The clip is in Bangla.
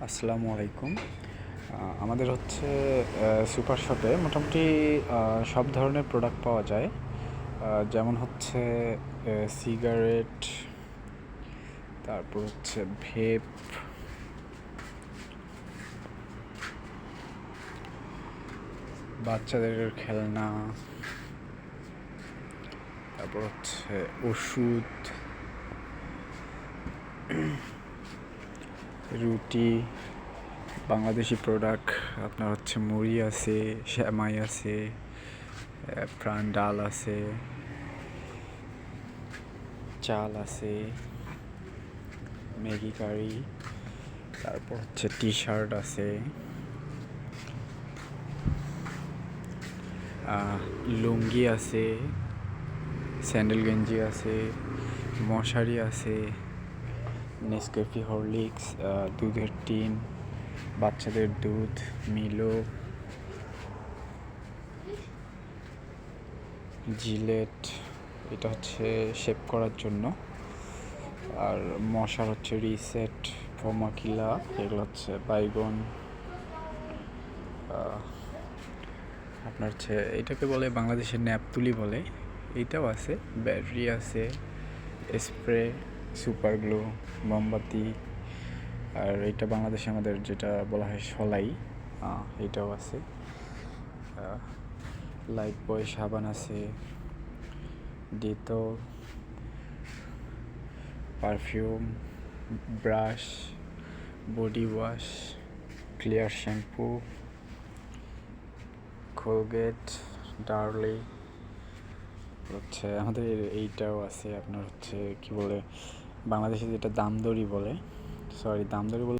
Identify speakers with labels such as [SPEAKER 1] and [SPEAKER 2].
[SPEAKER 1] আসসালামু আলাইকুম। আমাদের হচ্ছে সুপার শপে মোটামুটি সব ধরনের প্রোডাক্ট পাওয়া যায়। যেমন হচ্ছে সিগারেট, তারপর হচ্ছে ভেপ, বাচ্চাদের খেলনা, তারপর হচ্ছে ওষুধ, রুটি, বাংলাদেশি প্রোডাক্ট আপনার হচ্ছে মুড়ি আছে, সেমাই আছে, প্রাণ ডাল আছে, চাল আছে, ম্যাগি কারি, তারপর হচ্ছে টি শার্ট আছে, লুঙ্গি আছে, স্যান্ডেল গেঞ্জি আছে, মশারি আছে, নেসক্যাফে, হরলিক্স, দুধের টিন, বাচ্চাদের দুধ, মিলো, জিলেট, এটা হচ্ছে শেভ করার জন্য। আর মশার হচ্ছে রিসেট, ফমাকিলা, এগুলো হচ্ছে বাইগন। আপনার হচ্ছে এটাকে বলে বাংলাদেশের ন্যাপতুলি বলে, এইটাও আছে। ব্যাটারি আছে, স্প্রে, সুপার গ্লু, মোমবাতি। আর এটা বাংলাদেশে আমাদের যেটা বলা হয় সলাই, এটাও আছে। লাইফ বয় সাবান আছে, Dettol, perfume, brush, body wash, clear shampoo, Colgate, Daryl. হচ্ছে আমাদের এইটাও আছে আপনার হচ্ছে কি বলে বাংলাদেশে যেটা দামদড়ি বলে, দামদড়ি বলে